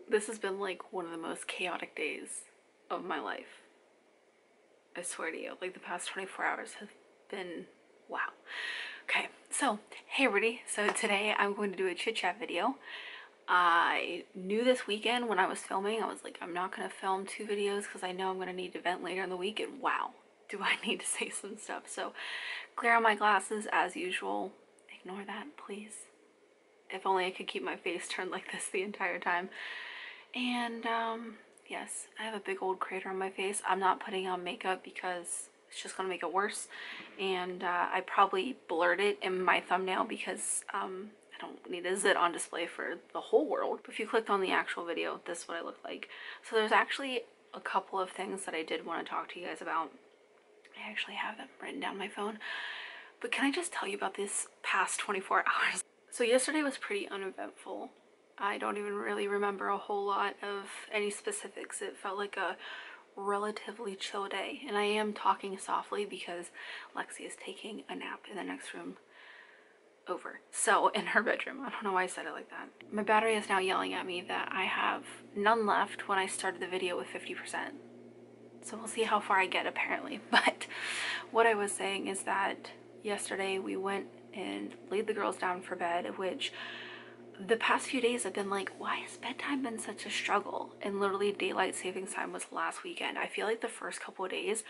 This has been like one of the most chaotic days of my life. I swear to you, like the past 24 hours have been wow. Okay, so hey everybody. So today I'm going to do a chit chat video. I knew this weekend when I was filming, I was like, I'm not going to film 2 videos because I know I'm going to need to vent later in the week, and wow, do I need to say some stuff. So clear on my glasses as usual. Ignore that, please. If only I could keep my face turned like this the entire time. And yes, I have a big old crater on my face. I'm not putting on makeup because it's just gonna make it worse. And I probably blurred it in my thumbnail because I don't need a zit on display for the whole world. But if you clicked on the actual video, this is what I look like. So there's actually a couple of things that I did want to talk to you guys about. I actually have them written down on my phone. But can I just tell you about this past 24 hours? So yesterday was pretty uneventful. I don't even really remember a whole lot of any specifics. It felt like a relatively chill day. And I am talking softly because Lexi is taking a nap in the next room over. So in her bedroom. I don't know why I said it like that. My battery is now yelling at me that I have none left when I started the video with 50%. So we'll see how far I get apparently. But what I was saying is that yesterday we went and laid the girls down for bed, which the past few days I've been like, why has bedtime been such a struggle? And literally daylight savings time was last weekend. I feel like the first couple of days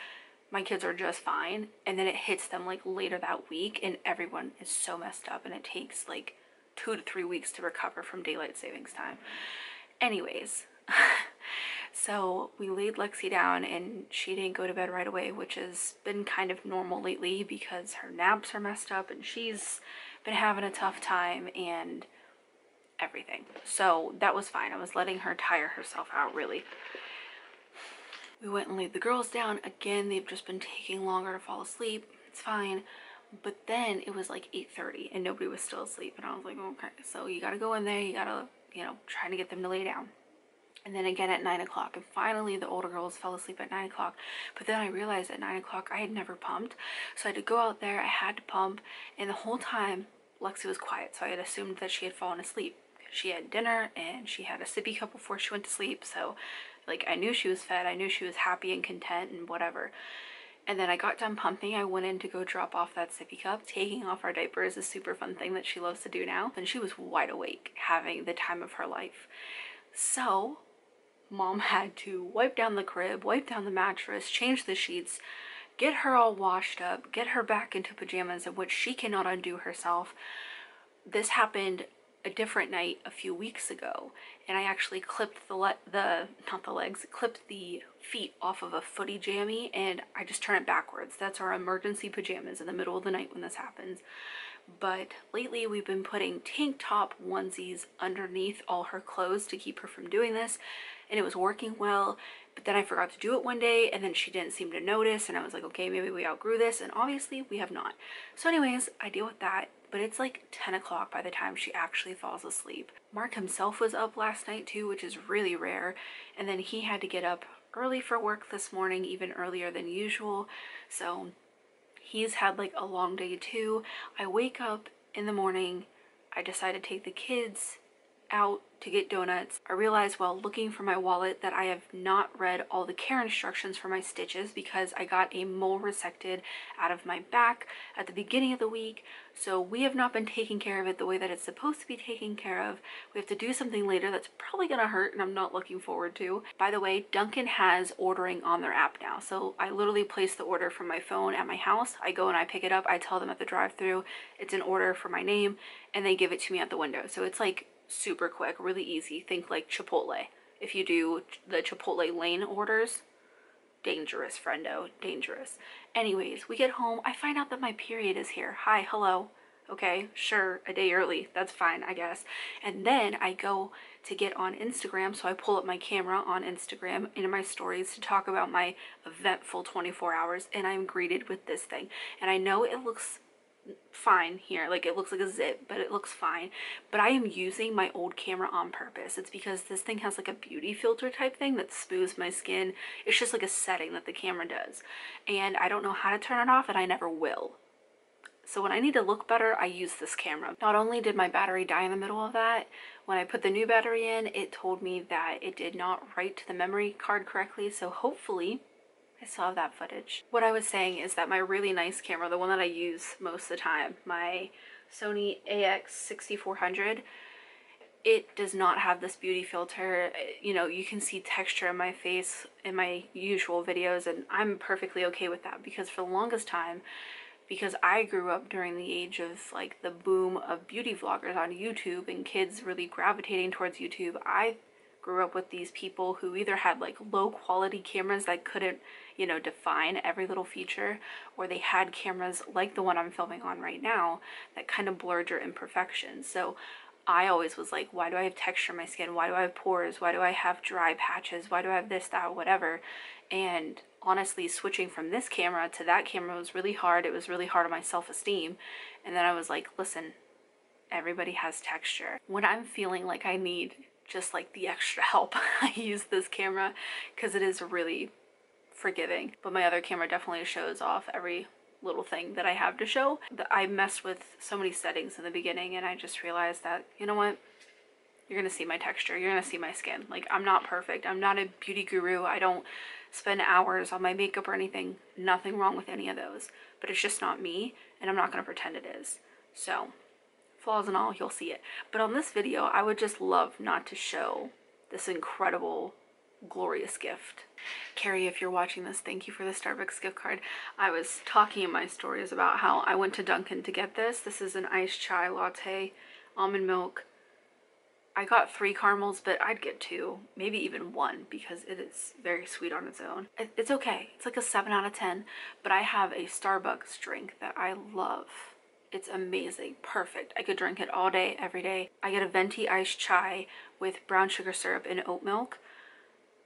my kids are just fine, and then it hits them like later that week and everyone is so messed up, and it takes like 2 to 3 weeks to recover from daylight savings time. Anyways, so we laid Lexi down and she didn't go to bed right away, which has been kind of normal lately because her naps are messed up and she's been having a tough time and everything. So that was fine. I was letting her tire herself out, really. We went and laid the girls down. Again, they've just been taking longer to fall asleep. It's fine. But then it was like 8:30 and nobody was still asleep. And I was like, okay, so you gotta go in there. You gotta, try to get them to lay down. And then again at 9 o'clock. And finally the older girls fell asleep at 9 o'clock. But then I realized at 9 o'clock I had never pumped. So I had to go out there. I had to pump. And the whole time Lexi was quiet. So I had assumed that she had fallen asleep. She had dinner and she had a sippy cup before she went to sleep. So like I knew she was fed. I knew she was happy and content and whatever. And then I got done pumping. I went in to go drop off that sippy cup. Taking off our diaper is a super fun thing that she loves to do now. And she was wide awake, having the time of her life. So Mom had to wipe down the crib, wipe down the mattress, change the sheets, get her all washed up, get her back into pajamas, in which she cannot undo herself. This happened a different night a few weeks ago, and I actually clipped clipped the feet off of a footy jammy, and I just turn it backwards. That's our emergency pajamas in the middle of the night when this happens. But lately we've been putting tank top onesies underneath all her clothes to keep her from doing this, and it was working well. But then I forgot to do it one day, and then she didn't seem to notice, and I was like, okay, maybe we outgrew this, and obviously we have not. So anyways, I deal with that. But it's like 10 o'clock by the time she actually falls asleep. Mark himself was up last night too, which is really rare. And then he had to get up early for work this morning, even earlier than usual. So he's had like a long day too. I wake up in the morning. I decide to take the kids out to get donuts. I realized while looking for my wallet that I have not read all the care instructions for my stitches because I got a mole resected out of my back at the beginning of the week. So we have not been taking care of it the way that it's supposed to be taken care of. We have to do something later that's probably gonna hurt and I'm not looking forward to. By the way, Dunkin' has ordering on their app now. So I literally place the order from my phone at my house. I go and I pick it up. I tell them at the drive-thru it's an order for my name and they give it to me at the window. So it's like super quick, really easy. Think like Chipotle. If you do the Chipotle lane orders, dangerous, friendo, dangerous. Anyways, we get home. I find out that my period is here. Hi, hello. Okay, sure, a day early. That's fine, I guess. And then I go to get on Instagram. So I pull up my camera on Instagram in my stories to talk about my eventful 24 hours. And I'm greeted with this thing. And I know it looks fine here, like it looks like a zip, but it looks fine. But I am using my old camera on purpose. It's because this thing has like a beauty filter type thing that smooths my skin. It's just like a setting that the camera does, and I don't know how to turn it off, and I never will. So when I need to look better, I use this camera. Not only did my battery die in the middle of that, When I put the new battery in, it told me that it did not write to the memory card correctly, so hopefully I still have that footage. What I was saying is that my really nice camera, the one that I use most of the time, my Sony AX6400, it does not have this beauty filter. You know, you can see texture in my face in my usual videos, and I'm perfectly okay with that because for the longest time, because I grew up during the age of like the boom of beauty vloggers on YouTube and kids really gravitating towards YouTube, I grew up with these people who either had like low quality cameras that couldn't, you know, define every little feature, or they had cameras like the one I'm filming on right now that kind of blurred your imperfections. So I always was like, why do I have texture in my skin? Why do I have pores? Why do I have dry patches? Why do I have this, that, whatever? And honestly, switching from this camera to that camera was really hard. It was really hard on my self-esteem. And then I was like, listen, everybody has texture. When I'm feeling like I need just like the extra help, I use this camera because it is really forgiving. But my other camera definitely shows off every little thing that I have to show. I messed with so many settings in the beginning, and I just realized that, you know what, you're gonna see my texture, you're gonna see my skin. Like, I'm not perfect, I'm not a beauty guru, I don't spend hours on my makeup or anything, nothing wrong with any of those, but it's just not me, and I'm not gonna pretend it is. So flaws and all, you'll see it. But on this video, I would just love not to show this incredible, glorious gift. Carrie, if you're watching this, thank you for the Starbucks gift card. I was talking in my stories about how I went to Dunkin' to get this. This is an iced chai latte, almond milk. I got 3 caramels, but I'd get 2, maybe even 1, because it is very sweet on its own. It's okay. It's like a 7 out of 10, but I have a Starbucks drink that I love. It's amazing, perfect. I could drink it all day, every day. I get a venti iced chai with brown sugar syrup and oat milk.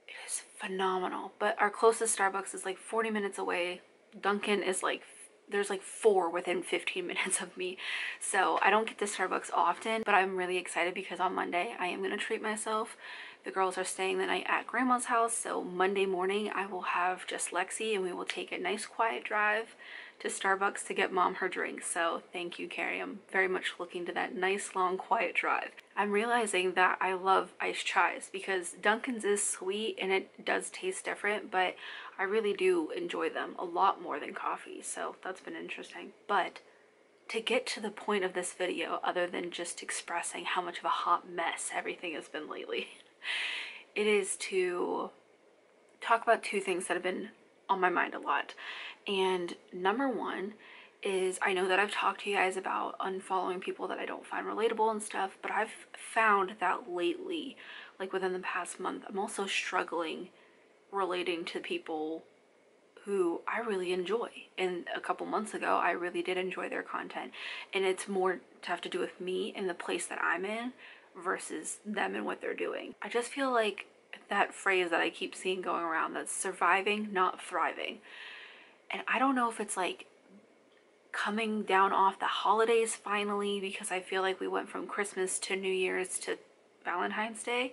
It is phenomenal. But our closest Starbucks is like 40 minutes away. Dunkin' is like, there's like 4 within 15 minutes of me. So I don't get to Starbucks often, but I'm really excited because on Monday I am gonna treat myself. The girls are staying the night at grandma's house, so Monday morning I will have just Lexi and we will take a nice quiet drive to Starbucks to get mom her drink. So thank you, Carrie. I'm very much looking to that nice, long, quiet drive. I'm realizing that I love iced chais because Dunkin's is sweet and it does taste different, but I really do enjoy them a lot more than coffee. So that's been interesting. But to get to the point of this video, other than just expressing how much of a hot mess everything has been lately, it is to talk about 2 things that have been on my mind a lot. And number 1 is, I know that I've talked to you guys about unfollowing people that I don't find relatable and stuff, but I've found that lately, like within the past month, I'm also struggling relating to people who I really enjoy. And a couple months ago, I really did enjoy their content. And it's more to have to do with me and the place that I'm in versus them and what they're doing. I just feel like that phrase that I keep seeing going around, that's surviving, not thriving. And I don't know if it's like coming down off the holidays finally, because I feel like we went from Christmas to New Year's to Valentine's Day,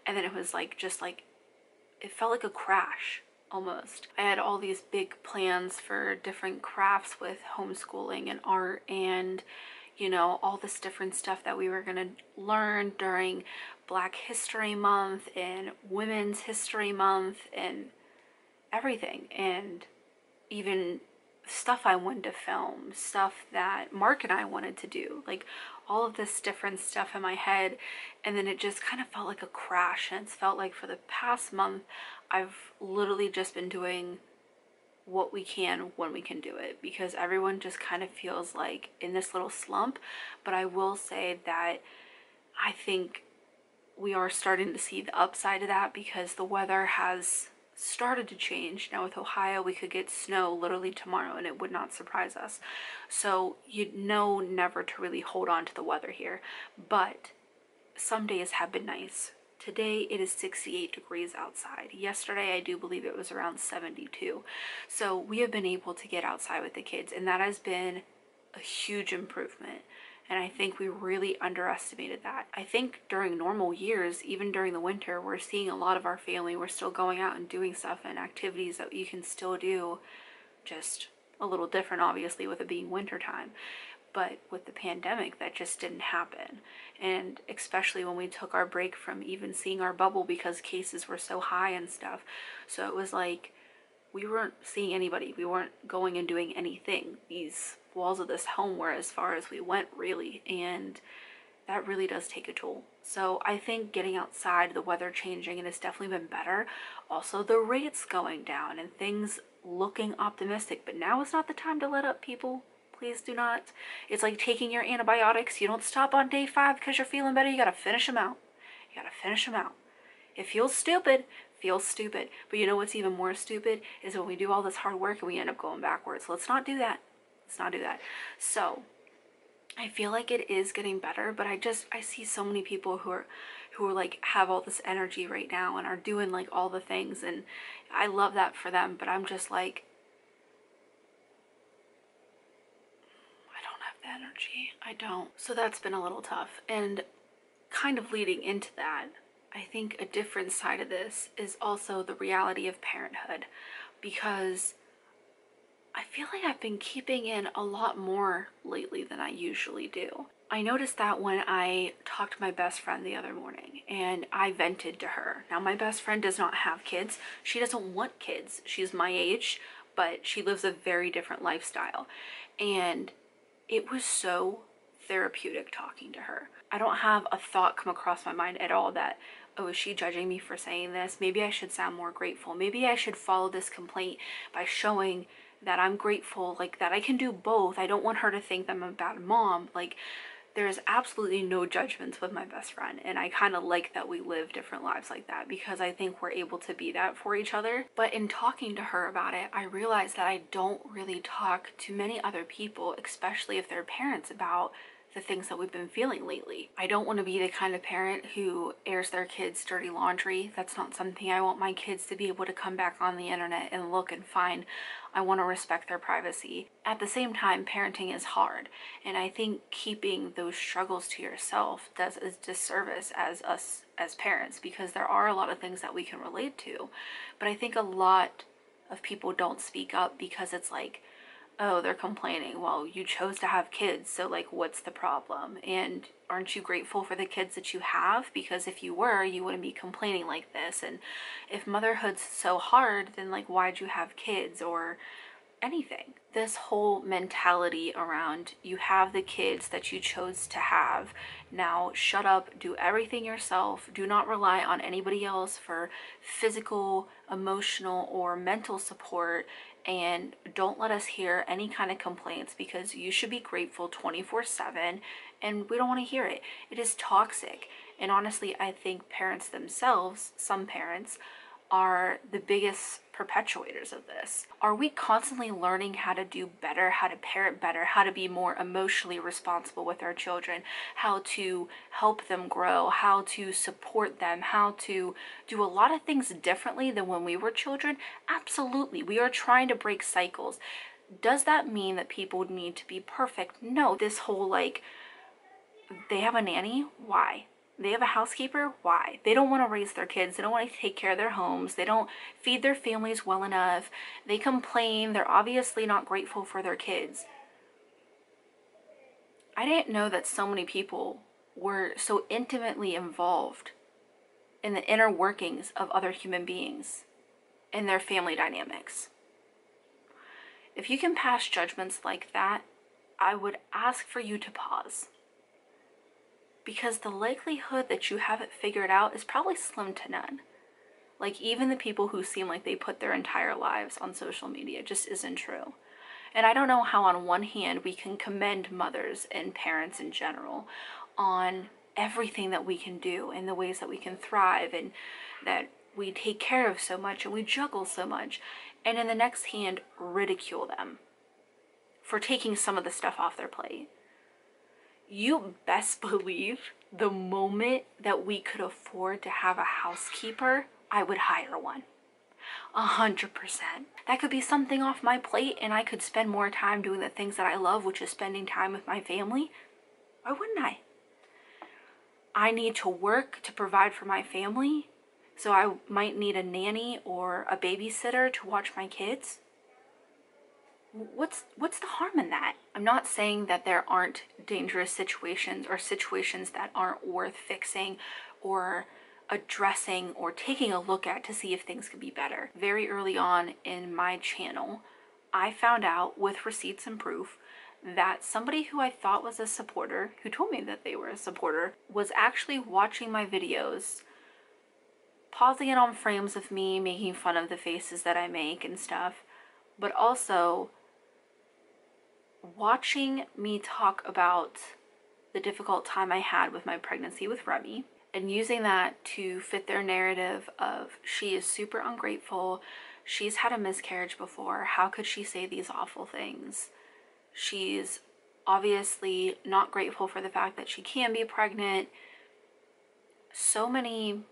and then it was like, just like, it felt like a crash almost. I had all these big plans for different crafts with homeschooling and art and, you know, all this different stuff that we were gonna learn during Black History Month and Women's History Month and everything. And even stuff I wanted to film, stuff that Mark and I wanted to do, like all of this different stuff in my head. And then it just kind of felt like a crash. And it's felt like for the past month, I've literally just been doing what we can when we can do it, because everyone just kind of feels like in this little slump. But I will say that I think we are starting to see the upside of that, because the weather has started to change. Now with Ohio, we could get snow literally tomorrow and it would not surprise us. So you know never to really hold on to the weather here, but some days have been nice. Today it is 68 degrees outside. Yesterday I do believe it was around 72. So we have been able to get outside with the kids, and that has been a huge improvement. And I think we really underestimated that. I think during normal years, even during the winter, we're seeing a lot of our family, we're still going out and doing stuff and activities that you can still do, just a little different obviously with it being winter time. But with the pandemic, that just didn't happen. and especially when we took our break from even seeing our bubble because cases were so high and stuff. So it was like we weren't seeing anybody, we weren't going and doing anything. These walls of this home were as far as we went, really, and that really does take a toll. So I think getting outside, the weather changing, and it's definitely been better. Also, the rates going down and things looking optimistic. But now is not the time to let up, people. Please do not. It's like taking your antibiotics. You don't stop on day 5 because you're feeling better. You gotta finish them out. You gotta finish them out. It feels stupid. Feels stupid. But you know what's even more stupid is when we do all this hard work and we end up going backwards. Let's not do that. Let's not do that. So I feel like it is getting better, but I see so many people who are like have all this energy right now and are doing like all the things, and I love that for them, but I'm just like, I don't have the energy. I don't. So that's been a little tough. And kind of leading into that, I think a different side of this is also the reality of parenthood, because I feel like I've been keeping in a lot more lately than I usually do. I noticed that when I talked to my best friend the other morning and I vented to her. Now, my best friend does not have kids. She doesn't want kids. She's my age, but she lives a very different lifestyle. And it was so therapeutic talking to her. I don't have a thought come across my mind at all that, oh, is she judging me for saying this? Maybe I should sound more grateful. Maybe I should follow this complaint by showing that I'm grateful, like that I can do both. I don't want her to think that I'm a bad mom. Like, there's absolutely no judgments with my best friend, and I kind of like that we live different lives like that, because I think we're able to be that for each other. But in talking to her about it, I realized that I don't really talk to many other people, especially if they're parents, about the things that we've been feeling lately. I don't want to be the kind of parent who airs their kids' dirty laundry. That's not something I want my kids to be able to come back on the internet and look and find. I want to respect their privacy. At the same time, parenting is hard, and I think keeping those struggles to yourself does a disservice as us as parents, because there are a lot of things that we can relate to, but I think a lot of people don't speak up because it's like, oh, they're complaining. Well, you chose to have kids, so like, what's the problem? And aren't you grateful for the kids that you have? Because if you were, you wouldn't be complaining like this. And if motherhood's so hard, then like, why'd you have kids or anything? This whole mentality around, you have the kids that you chose to have, now shut up, do everything yourself, do not rely on anybody else for physical, emotional, or mental support, and don't let us hear any kind of complaints, because you should be grateful 24/7, and we don't want to hear it. It is toxic. And honestly, I think parents themselves, some parents, are the biggest perpetuators of this. Are we constantly learning how to do better, how to parent better, how to be more emotionally responsible with our children, how to help them grow, how to support them, how to do a lot of things differently than when we were children? Absolutely. We are trying to break cycles. Does that mean that people need to be perfect? No. This whole like, they have a nanny? Why? They have a housekeeper? Why? They don't want to raise their kids. They don't want to take care of their homes. They don't feed their families well enough. They complain. They're obviously not grateful for their kids. I didn't know that so many people were so intimately involved in the inner workings of other human beings and their family dynamics. If you can pass judgments like that, I would ask for you to pause, because the likelihood that you have it figured out is probably slim to none. Like, even the people who seem like they put their entire lives on social media just isn't true. And I don't know how on one hand we can commend mothers and parents in general on everything that we can do and the ways that we can thrive and that we take care of so much and we juggle so much, and in the next hand ridicule them for taking some of the stuff off their plate. You best believe the moment that we could afford to have a housekeeper, I would hire one. 100%. That could be something off my plate and I could spend more time doing the things that I love, which is spending time with my family. Why wouldn't I? I need to work to provide for my family, so I might need a nanny or a babysitter to watch my kids. what's the harm in that? I'm not saying that there aren't dangerous situations or situations that aren't worth fixing or addressing or taking a look at to see if things could be better. Very early on in my channel, I found out with receipts and proof that somebody who I thought was a supporter, who told me that they were a supporter, was actually watching my videos, pausing it on frames of me making fun of the faces that I make and stuff, but also watching me talk about the difficult time I had with my pregnancy with Remy and using that to fit their narrative of she is super ungrateful, she's had a miscarriage before, how could she say these awful things? She's obviously not grateful for the fact that she can be pregnant. So many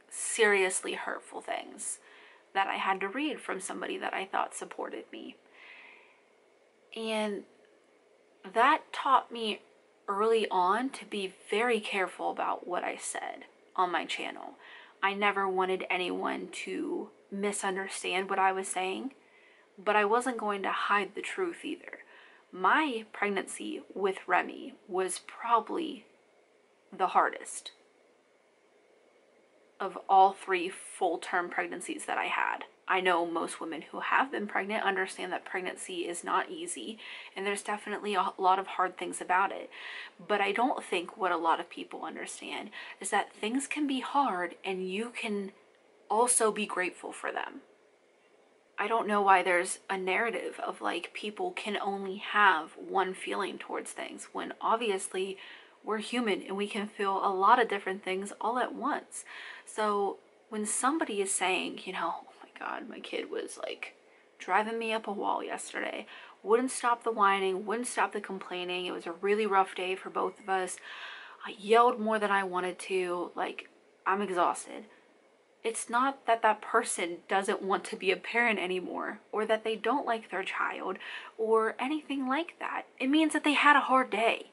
seriously hurtful things that I had to read from somebody that I thought supported me. And that taught me early on to be very careful about what I said on my channel. I never wanted anyone to misunderstand what I was saying, but I wasn't going to hide the truth either. My pregnancy with Remy was probably the hardest of all 3 full-term pregnancies that I had. I know most women who have been pregnant understand that pregnancy is not easy, and there's definitely a lot of hard things about it. But I don't think what a lot of people understand is that things can be hard and you can also be grateful for them. I don't know why there's a narrative of like people can only have one feeling towards things, when obviously we're human and we can feel a lot of different things all at once. So when somebody is saying, you know, oh my God, my kid was like driving me up a wall yesterday, wouldn't stop the whining, wouldn't stop the complaining, it was a really rough day for both of us, I yelled more than I wanted to, like I'm exhausted. It's not that that person doesn't want to be a parent anymore, or that they don't like their child, or anything like that. It means that they had a hard day,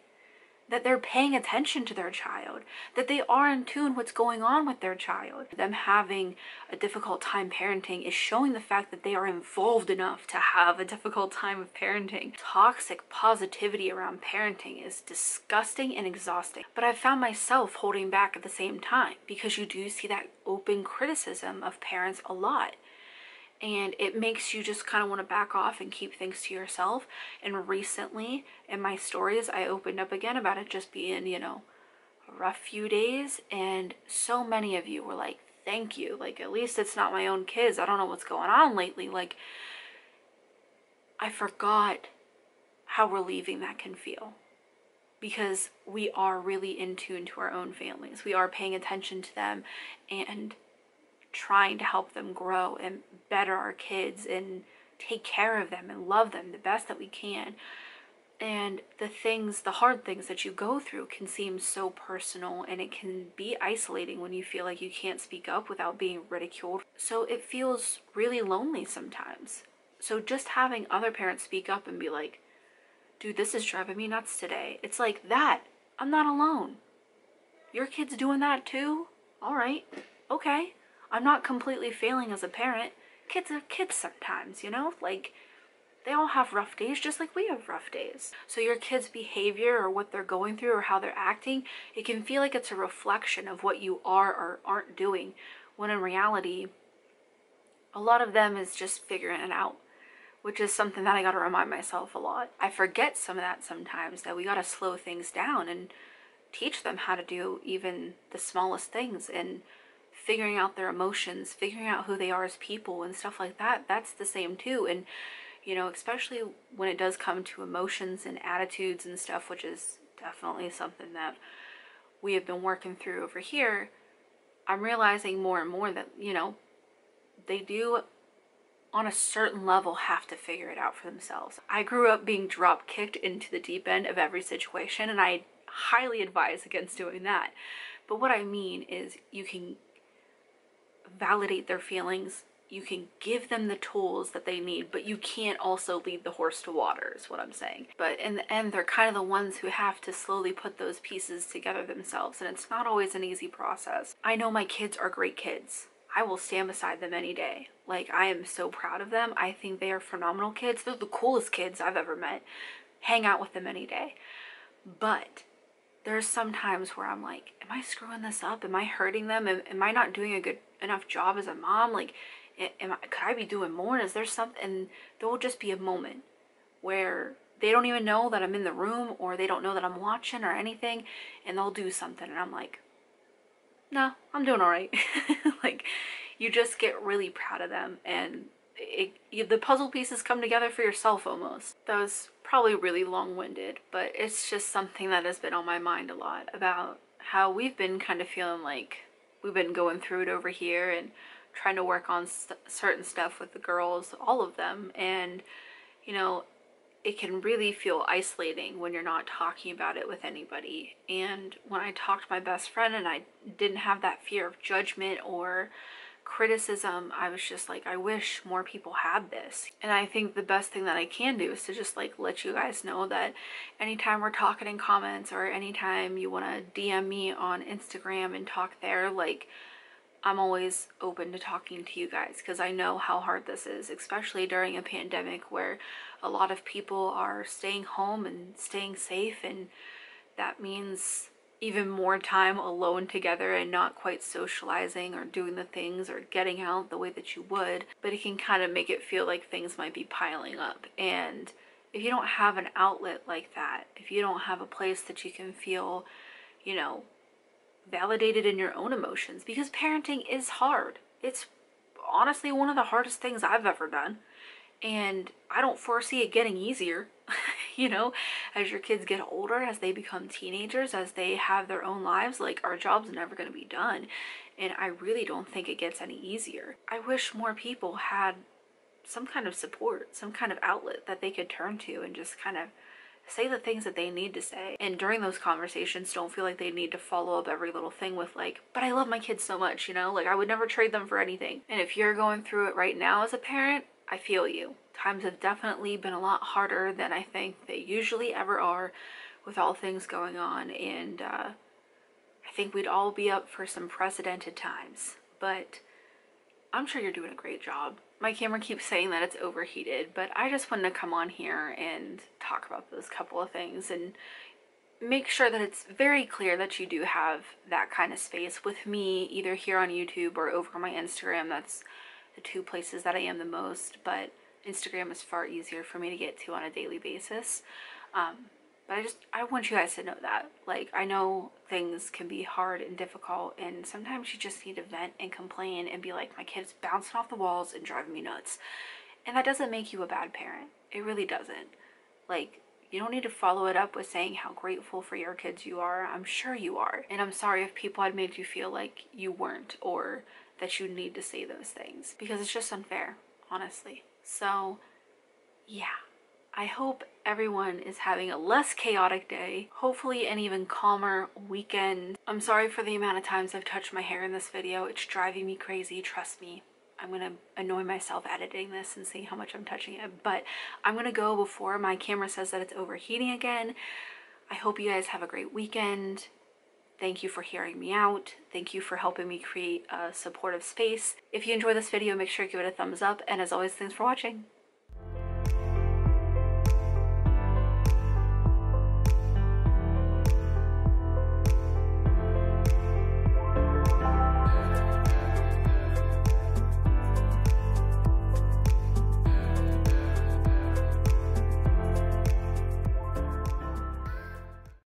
that they're paying attention to their child, that they are in tune what's going on with their child. Them having a difficult time parenting is showing the fact that they are involved enough to have a difficult time of parenting. Toxic positivity around parenting is disgusting and exhausting. But I've found myself holding back at the same time, because you do see that open criticism of parents a lot. And it makes you just kind of want to back off and keep things to yourself. And recently in my stories, I opened up again about it just being, you know, a rough few days. And so many of you were like, thank you. Like, at least it's not my own kids. I don't know what's going on lately. Like, I forgot how relieving that can feel, because we are really in tune to our own families. We are paying attention to them and trying to help them grow and better our kids and take care of them and love them the best that we can. And the hard things that you go through can seem so personal, and it can be isolating when you feel like you can't speak up without being ridiculed. So it feels really lonely sometimes. So just having other parents speak up and be like, dude, this is driving me nuts today. It's like that. I'm not alone. Your kid's doing that too? All right. Okay. I'm not completely failing as a parent. Kids are kids sometimes, you know? Like, they all have rough days just like we have rough days. So your kid's behavior or what they're going through or how they're acting, it can feel like it's a reflection of what you are or aren't doing, when in reality, a lot of them is just figuring it out, which is something that I gotta remind myself a lot. I forget some of that sometimes, that we gotta slow things down and teach them how to do even the smallest things, and figuring out their emotions, figuring out who they are as people and stuff like that. That's the same too. And, you know, especially when it does come to emotions and attitudes and stuff, which is definitely something that we have been working through over here, I'm realizing more and more that, you know, they do on a certain level have to figure it out for themselves. I grew up being drop kicked into the deep end of every situation, and I highly advise against doing that. But what I mean is, you can validate their feelings, you can give them the tools that they need, but you can't also lead the horse to water, is what I'm saying. But in the end, they're kind of the ones who have to slowly put those pieces together themselves, and it's not always an easy process. I know my kids are great kids. I will stand beside them any day. Like, I am so proud of them. I think they are phenomenal kids. They're the coolest kids I've ever met. Hang out with them any day. But there's some times where I'm like, am I screwing this up? Am I hurting them? Am I not doing a good enough job as a mom? Like, could I be doing more? Is there something? And there will just be a moment where they don't even know that I'm in the room, or they don't know that I'm watching or anything, and they'll do something and I'm like, no, I'm doing all right. Like, you just get really proud of them, and the puzzle pieces come together for yourself almost. That was probably really long-winded, but it's just something that has been on my mind a lot, about how we've been kind of feeling like we've been going through it over here and trying to work on certain stuff with the girls, all of them. And, you know, it can really feel isolating when you're not talking about it with anybody. And when I talked to my best friend and I didn't have that fear of judgment or criticism, I was just like, I wish more people had this. And I think the best thing that I can do is to just like let you guys know that anytime we're talking in comments, or anytime you want to DM me on Instagram and talk there, like, I'm always open to talking to you guys, because I know how hard this is, especially during a pandemic where a lot of people are staying home and staying safe, and that means even more time alone together and not quite socializing or doing the things or getting out the way that you would. But it can kind of make it feel like things might be piling up. And if you don't have an outlet like that, if you don't have a place that you can feel, you know, validated in your own emotions, because parenting is hard. It's honestly one of the hardest things I've ever done, and I don't foresee it getting easier. You know, as your kids get older, as they become teenagers, as they have their own lives, like, our job's never going to be done, and I really don't think it gets any easier. I wish more people had some kind of support, some kind of outlet that they could turn to and just kind of say the things that they need to say. And during those conversations, don't feel like they need to follow up every little thing with like, but I love my kids so much, you know, like, I would never trade them for anything. And if you're going through it right now as a parent, I feel you. Times have definitely been a lot harder than I think they usually ever are, with all things going on. And I think we'd all be up for some precedented times, but I'm sure you're doing a great job. My camera keeps saying that it's overheated, but I just wanted to come on here and talk about those couple of things and make sure that it's very clear that you do have that kind of space with me, either here on YouTube or over on my Instagram. That's the two places that I am the most, but Instagram is far easier for me to get to on a daily basis. But I want you guys to know that, like, I know things can be hard and difficult, and sometimes you just need to vent and complain and be like, my kid's bouncing off the walls and driving me nuts. And that doesn't make you a bad parent. It really doesn't. Like, you don't need to follow it up with saying how grateful for your kids you are. I'm sure you are. And I'm sorry if people had made you feel like you weren't, or that you need to say those things, because it's just unfair, honestly. So, yeah. I hope everyone is having a less chaotic day, hopefully an even calmer weekend. I'm sorry for the amount of times I've touched my hair in this video. It's driving me crazy, trust me. I'm gonna annoy myself editing this and see how much I'm touching it, but I'm gonna go before my camera says that it's overheating again. I hope you guys have a great weekend. Thank you for hearing me out. Thank you for helping me create a supportive space. If you enjoyed this video, make sure you give it a thumbs up, and as always, thanks for watching.